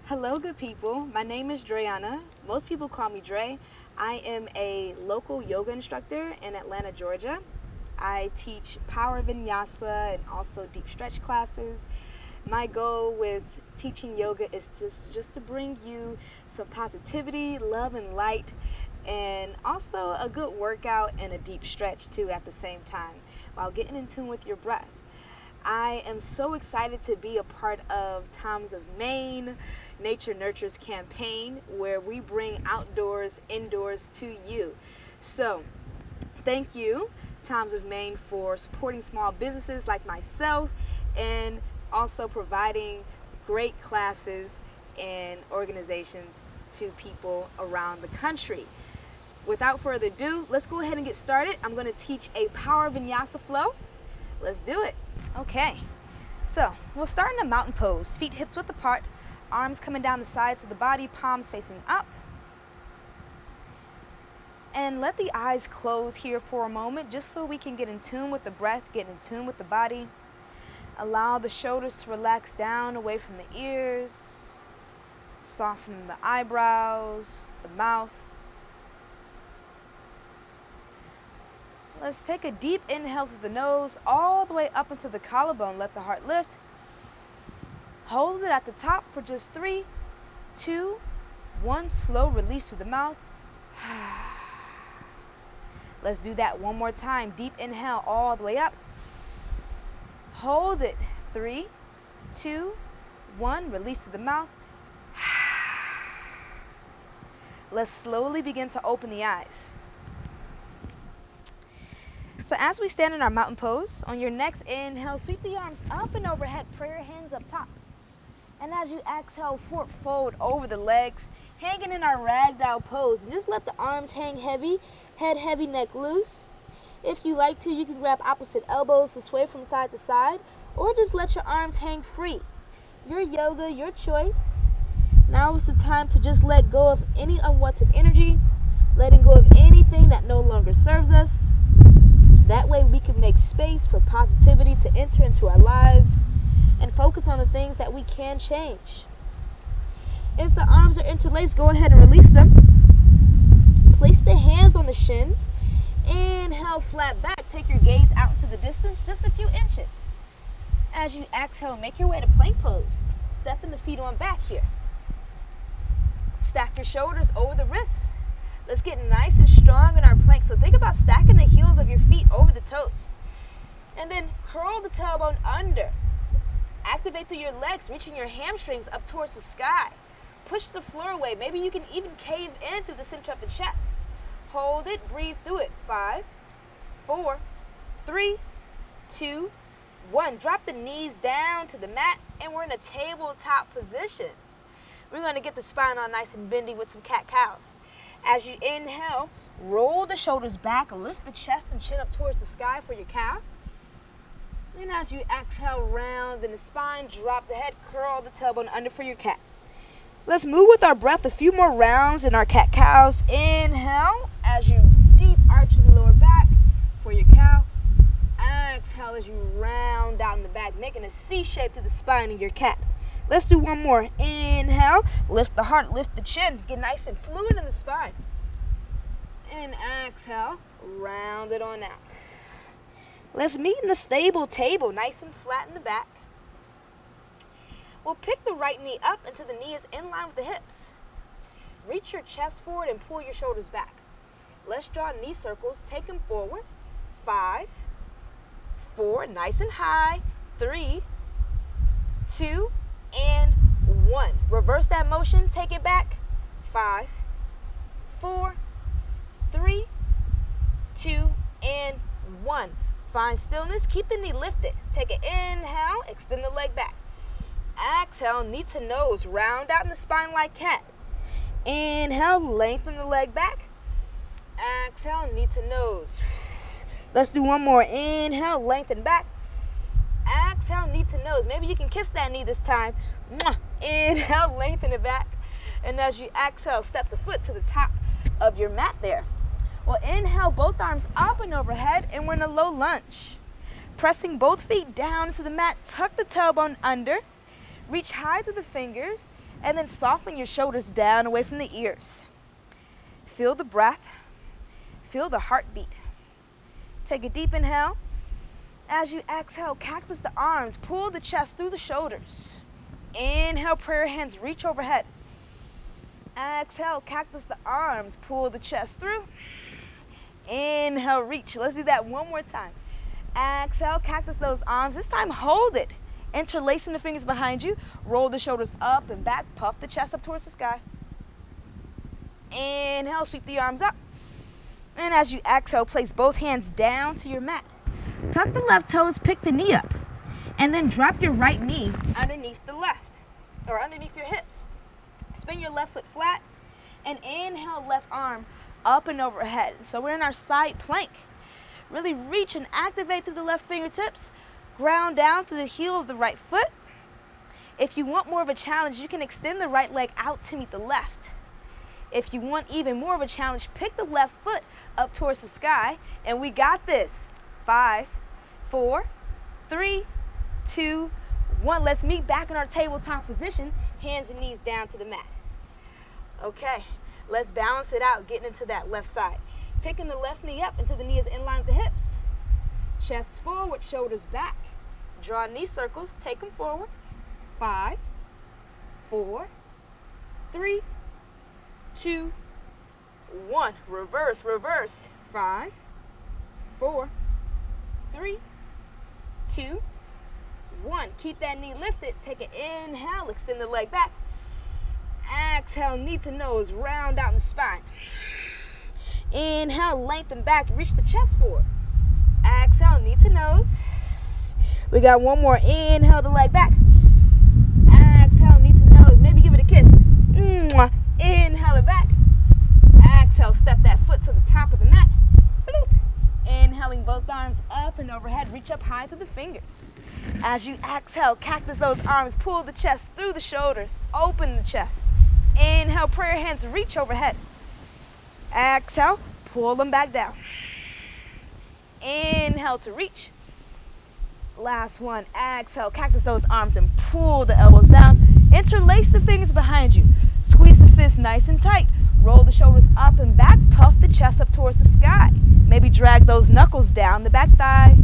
Hello, good people. My name is Dreanna. Most people call me Dre. I am a local yoga instructor in Atlanta, Georgia. I teach power vinyasa and also deep stretch classes. My goal with teaching yoga is just to bring you some positivity, love, and light, and also a good workout and a deep stretch too at the same time while getting in tune with your breath. I am so excited to be a part of Times of Maine Nature Nurtures campaign, where we bring outdoors, indoors to you. So, thank you, Times of Maine, for supporting small businesses like myself and also providing great classes and organizations to people around the country. Without further ado, let's go ahead and get started. I'm going to teach a power vinyasa flow. Let's do it. Okay, so we'll start in a mountain pose. Feet hips width apart, arms coming down the sides of the body, palms facing up. And let the eyes close here for a moment just so we can get in tune with the breath, get in tune with the body. Allow the shoulders to relax down away from the ears. Soften the eyebrows, the mouth. Let's take a deep inhale through the nose all the way up into the collarbone. Let the heart lift. Hold it at the top for just 3, 2, 1. Slow release through the mouth. Let's do that one more time. Deep inhale all the way up. Hold it. 3, 2, 1. Release through the mouth. Let's slowly begin to open the eyes. So as we stand in our mountain pose, on your next inhale, sweep the arms up and overhead, prayer hands up top. And as you exhale, forward fold over the legs, hanging in our ragdoll pose. And just let the arms hang heavy, head heavy, neck loose. If you like to, you can grab opposite elbows to sway from side to side, or just let your arms hang free. Your yoga, your choice. Now is the time to just let go of any unwanted energy, letting go of anything that no longer serves us. That way we can make space for positivity to enter into our lives and focus on the things that we can change. If the arms are interlaced, go ahead and release them. Place the hands on the shins. Inhale, flat back. Take your gaze out into the distance, just a few inches. As you exhale, make your way to plank pose. Stepping the feet on back here. Stack your shoulders over the wrists. Let's get nice and strong in our plank. So think about stacking the heels of your feet over the toes. And then curl the tailbone under. Activate through your legs, reaching your hamstrings up towards the sky. Push the floor away. Maybe you can even cave in through the center of the chest. Hold it, breathe through it. 5, 4, 3, 2, 1. Drop the knees down to the mat, and we're in a tabletop position. We're going to get the spine all nice and bendy with some cat-cows. As you inhale, roll the shoulders back, lift the chest and chin up towards the sky for your cow. And as you exhale, round in the spine, drop the head, curl the tailbone under for your cat. Let's move with our breath a few more rounds in our cat-cows. Inhale as you deep arch the lower back for your cow. Exhale as you round out in the back, making a C shape through the spine of your cat. Let's do one more. Inhale, lift the heart, lift the chin, get nice and fluid in the spine. And exhale, round it on out. Let's meet in the stable table, nice and flat in the back. We'll pick the right knee up until the knee is in line with the hips. Reach your chest forward and pull your shoulders back. Let's draw knee circles, take them forward. 5, 4, nice and high. 3, 2, and 1. Reverse that motion, take it back. 5, 4, 3, 2, and 1. Find stillness, keep the knee lifted. Take an inhale, extend the leg back. Exhale, knee to nose, round out in the spine like cat. Inhale, lengthen the leg back. Exhale, knee to nose. Let's do one more. Inhale, lengthen back. Exhale, knee to nose. Maybe you can kiss that knee this time. Inhale, lengthen it back. And as you exhale, step the foot to the top of your mat there. Well, inhale, both arms up and overhead, and we're in a low lunge. Pressing both feet down to the mat, tuck the tailbone under. Reach high through the fingers and then soften your shoulders down away from the ears. Feel the breath. Feel the heartbeat. Take a deep inhale. As you exhale, cactus the arms. Pull the chest through the shoulders. Inhale, prayer hands reach overhead. Exhale, cactus the arms. Pull the chest through. Inhale, reach. Let's do that one more time. Exhale, cactus those arms. This time, hold it. Interlacing the fingers behind you. Roll the shoulders up and back. Puff the chest up towards the sky. Inhale, sweep the arms up. And as you exhale, place both hands down to your mat. Tuck the left toes, pick the knee up. And then drop your right knee underneath the left, or underneath your hips. Spin your left foot flat. And inhale, left arm up and overhead. So we're in our side plank. Really reach and activate through the left fingertips. Ground down through the heel of the right foot. If you want more of a challenge, you can extend the right leg out to meet the left. If you want even more of a challenge, pick the left foot up towards the sky, and we got this. 5, 4, 3, 2, 1. Let's meet back in our tabletop position, hands and knees down to the mat. Okay, let's balance it out, getting into that left side. Picking the left knee up until the knee is in line with the hips. Chest forward, shoulders back. Draw knee circles, take them forward. 5, 4, 3, 2, 1. Reverse, reverse. 5, 4, 3, 2, 1. Keep that knee lifted. Take an inhale, extend the leg back. Exhale, knee to nose, round out in the spine. Inhale, lengthen back, reach the chest forward. Exhale, knee to nose. We got one more. Inhale the leg back. Exhale, knee to nose. Maybe give it a kiss. Inhale it back. Exhale, step that foot to the top of the mat. Bloop. Inhaling both arms up and overhead. Reach up high through the fingers. As you exhale, cactus those arms. Pull the chest through the shoulders. Open the chest. Inhale, prayer hands reach overhead. Exhale, pull them back down. Inhale to reach. Last one. Exhale, cactus those arms and pull the elbows down. Interlace the fingers behind you. Squeeze the fists nice and tight. Roll the shoulders up and back. Puff the chest up towards the sky. Maybe drag those knuckles down the back thigh.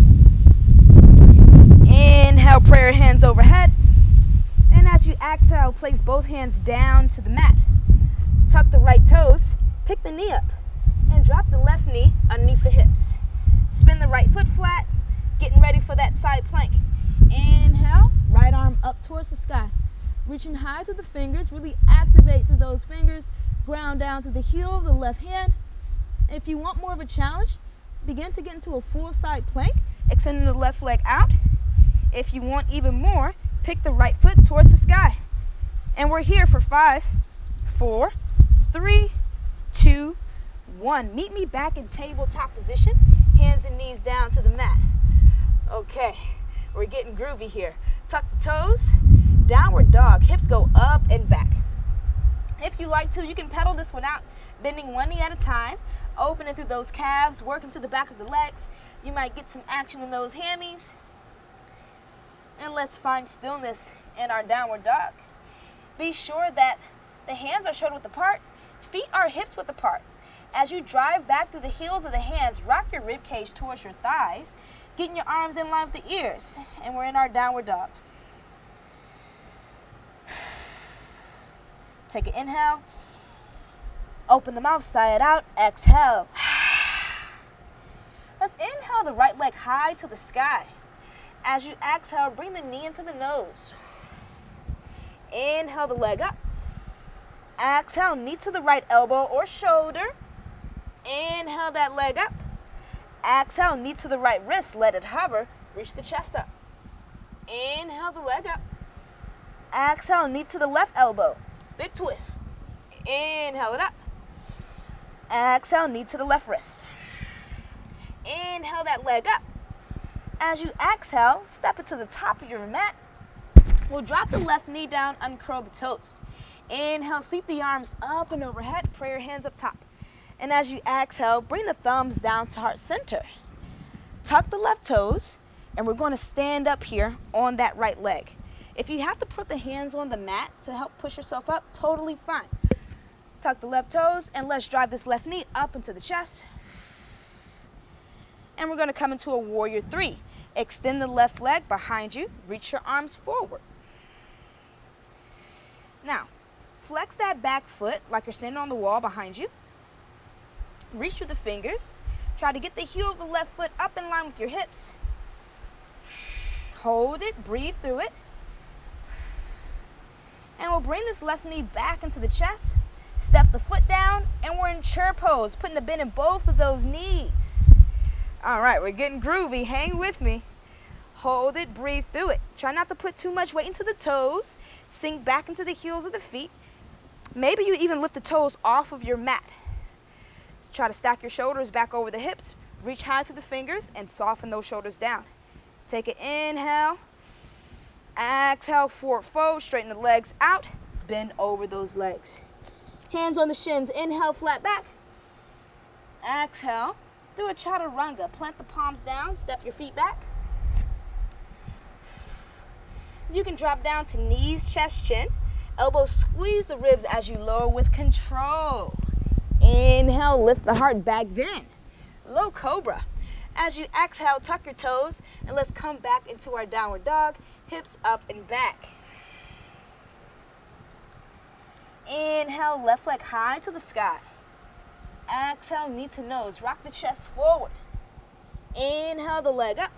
Inhale, prayer hands overhead. And as you exhale, place both hands down to the mat. Tuck the right toes. Pick the knee up. And drop the left knee underneath the hips. Spin the right foot flat. Getting ready for that side plank. Inhale, right arm up towards the sky. Reaching high through the fingers, really activate through those fingers. Ground down through the heel of the left hand. If you want more of a challenge, begin to get into a full side plank, extending the left leg out. If you want even more, pick the right foot towards the sky. And we're here for 5, 4, 3, 2, 1. Meet me back in tabletop position, hands and knees down to the mat. Okay, we're getting groovy here. Tuck the toes, downward dog, hips go up and back. If you like to, you can pedal this one out, bending one knee at a time, opening through those calves, working to the back of the legs. You might get some action in those hammies. And let's find stillness in our downward dog. Be sure that the hands are shoulder width apart, feet are hips width apart. As you drive back through the heels of the hands, rock your rib cage towards your thighs, getting your arms in line with the ears. And we're in our downward dog. Take an inhale. Open the mouth, sigh it out. Exhale. Let's inhale the right leg high to the sky. As you exhale, bring the knee into the nose. Inhale the leg up. Exhale, knee to the right elbow or shoulder. Inhale that leg up. Exhale, knee to the right wrist. Let it hover. Reach the chest up. Inhale the leg up. Exhale, knee to the left elbow. Big twist. Inhale it up. Exhale, knee to the left wrist. Inhale that leg up. As you exhale, step it to the top of your mat. We'll drop the left knee down, uncurl the toes. Inhale, sweep the arms up and overhead, prayer hands up top. And as you exhale, bring the thumbs down to heart center. Tuck the left toes, and we're going to stand up here on that right leg. If you have to put the hands on the mat to help push yourself up, totally fine. Tuck the left toes and let's drive this left knee up into the chest. And we're going to come into a warrior 3. Extend the left leg behind you. Reach your arms forward. Now, flex that back foot like you're sitting on the wall behind you. Reach through the fingers. Try to get the heel of the left foot up in line with your hips. Hold it, breathe through it. And we'll bring this left knee back into the chest. Step the foot down, and we're in chair pose, putting a bend in both of those knees. All right, we're getting groovy. Hang with me. Hold it, breathe through it. Try not to put too much weight into the toes. Sink back into the heels of the feet. Maybe you even lift the toes off of your mat. Try to stack your shoulders back over the hips. Reach high through the fingers and soften those shoulders down. Take an inhale. Exhale, forward fold. Straighten the legs out. Bend over those legs. Hands on the shins. Inhale, flat back. Exhale. Do a chaturanga. Plant the palms down. Step your feet back. You can drop down to knees, chest, chin. Elbows squeeze the ribs as you lower with control. Inhale, lift the heart back, bend. Low cobra. As you exhale, tuck your toes, and let's come back into our downward dog. Hips up and back. Inhale, left leg high to the sky. Exhale, knee to nose. Rock the chest forward. Inhale, the leg up.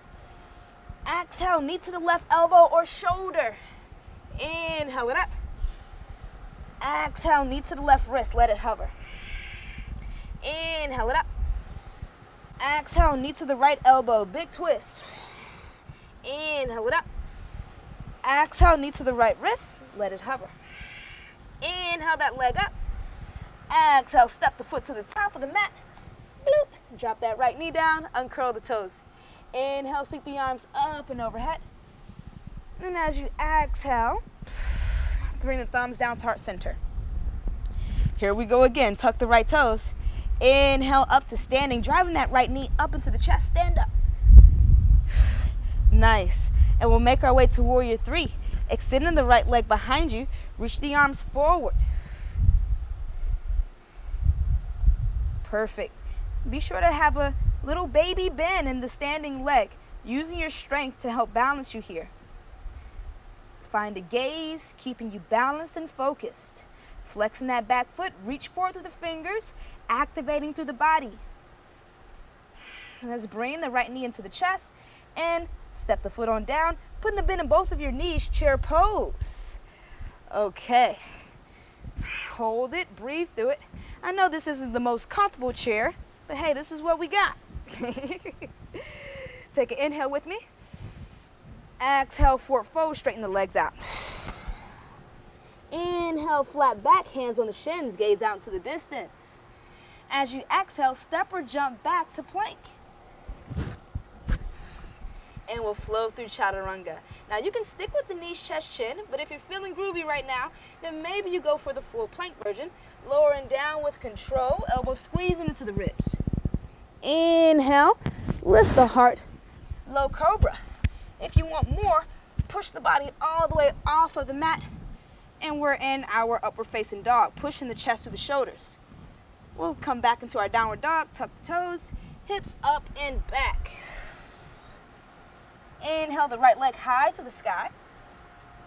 Exhale, knee to the left elbow or shoulder. Inhale it up. Exhale, knee to the left wrist. Let it hover. Inhale it up. Exhale, knee to the right elbow. Big twist. Inhale it up. Exhale, knee to the right wrist. Let it hover. Inhale that leg up. Exhale, step the foot to the top of the mat. Bloop. Drop that right knee down. Uncurl the toes. Inhale, sweep the arms up and overhead. And as you exhale, bring the thumbs down to heart center. Here we go again. Tuck the right toes. Inhale up to standing, driving that right knee up into the chest. Stand up. Nice. And we'll make our way to warrior 3. Extending the right leg behind you. Reach the arms forward. Perfect. Be sure to have a little baby bend in the standing leg, using your strength to help balance you here. Find a gaze, keeping you balanced and focused. Flexing that back foot, reach forward through the fingers, activating through the body. Let's bring the right knee into the chest and step the foot on down, putting a bend in both of your knees, chair pose. Okay. Hold it, breathe through it. I know this isn't the most comfortable chair, but hey, this is what we got. Take an inhale with me. Exhale, forward fold, straighten the legs out. Inhale, flat back, hands on the shins, gaze out into the distance. As you exhale, step or jump back to plank. And we'll flow through chaturanga. Now you can stick with the knees, chest, chin, but if you're feeling groovy right now, then maybe you go for the full plank version. Lowering down with control, elbows squeezing into the ribs. Inhale, lift the heart, low cobra. If you want more, push the body all the way off of the mat, and we're in our upward facing dog, pushing the chest through the shoulders. We'll come back into our downward dog, tuck the toes, hips up and back. Inhale the right leg high to the sky.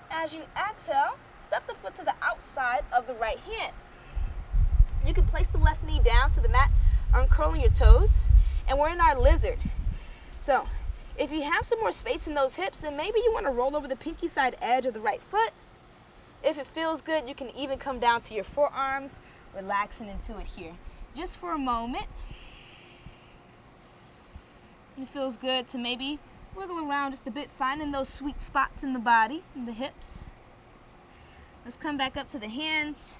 As you exhale, step the foot to the outside of the right hand. You can place the left knee down to the mat, uncurling your toes, and we're in our lizard. So, if you have some more space in those hips, then maybe you want to roll over the pinky side edge of the right foot. If it feels good, you can even come down to your forearms, relaxing into it here. Just for a moment. It feels good to maybe wiggle around just a bit, finding those sweet spots in the body, in the hips. Let's come back up to the hands.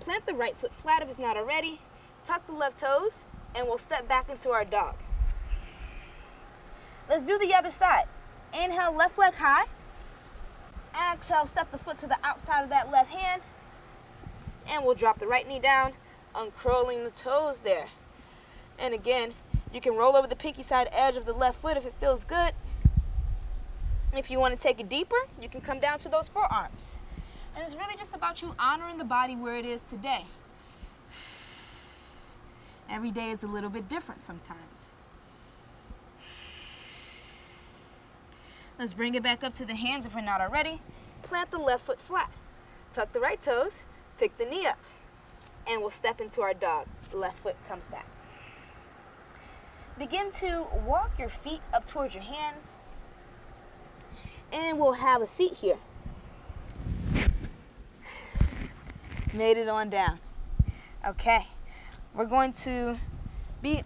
Plant the right foot flat if it's not already. Tuck the left toes, and we'll step back into our dog. Let's do the other side. Inhale, left leg high. Exhale, step the foot to the outside of that left hand. And we'll drop the right knee down, uncurling the toes there. And again, you can roll over the pinky side edge of the left foot if it feels good. If you want to take it deeper, you can come down to those forearms. And it's really just about you honoring the body where it is today. Every day is a little bit different sometimes. Let's bring it back up to the hands if we're not already. Plant the left foot flat. Tuck the right toes, pick the knee up, and we'll step into our dog. The left foot comes back. Begin to walk your feet up towards your hands, and we'll have a seat here. Made it on down. Okay, we're going to be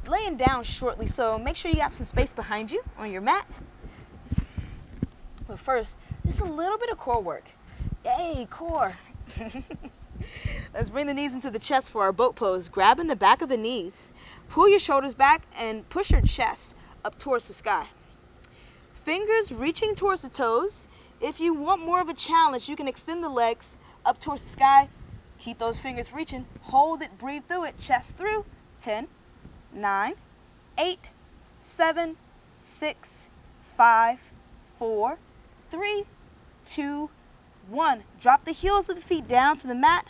laying down shortly, so make sure you have some space behind you on your mat. But first, just a little bit of core work. Yay, core. Let's bring the knees into the chest for our boat pose. Grabbing the back of the knees. Pull your shoulders back and push your chest up towards the sky. Fingers reaching towards the toes. If you want more of a challenge, you can extend the legs up towards the sky. Keep those fingers reaching. Hold it, breathe through it. Chest through. 10, 9, 8, 7, 6, 5, 4, 3, 2, 1. Drop the heels of the feet down to the mat.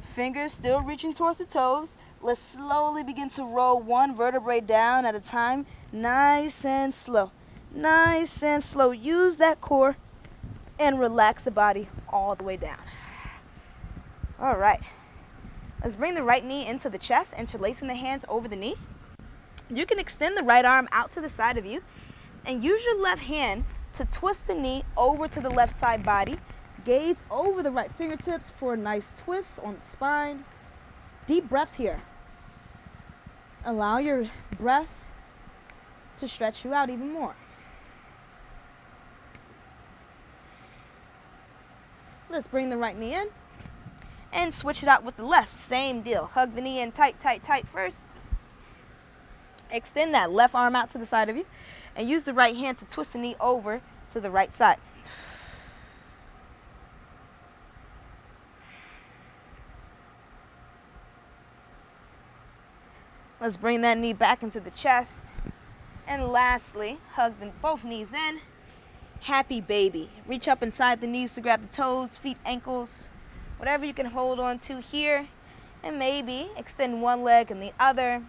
Fingers still reaching towards the toes. Let's slowly begin to roll one vertebrae down at a time. Nice and slow. Nice and slow. Use that core and relax the body all the way down. All right. Let's bring the right knee into the chest, interlacing the hands over the knee. You can extend the right arm out to the side of you and use your left hand to twist the knee over to the left side body. Gaze over the right fingertips for a nice twist on the spine. Deep breaths here. Allow your breath to stretch you out even more. Let's bring the right knee in and switch it out with the left. Same deal. Hug the knee in tight, tight, tight first. Extend that left arm out to the side of you and use the right hand to twist the knee over to the right side. Let's bring that knee back into the chest. And lastly, hug both knees in. Happy baby. Reach up inside the knees to grab the toes, feet, ankles, whatever you can hold on to here. And maybe extend one leg and the other.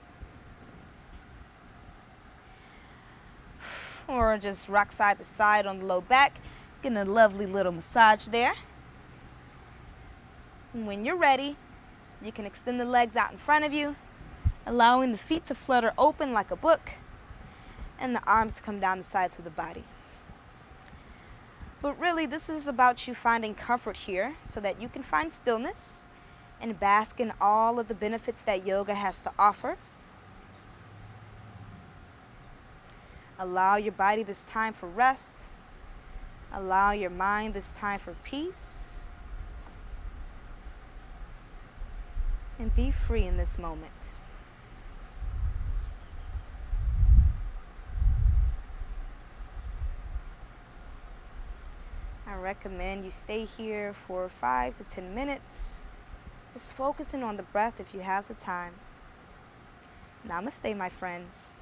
Or just rock side to side on the low back. Getting a lovely little massage there. And when you're ready, you can extend the legs out in front of you, allowing the feet to flutter open like a book and the arms to come down the sides of the body. But really, this is about you finding comfort here so that you can find stillness and bask in all of the benefits that yoga has to offer. Allow your body this time for rest. Allow your mind this time for peace. And be free in this moment. I recommend you stay here for 5 to 10 minutes, just focusing on the breath if you have the time. Namaste, my friends.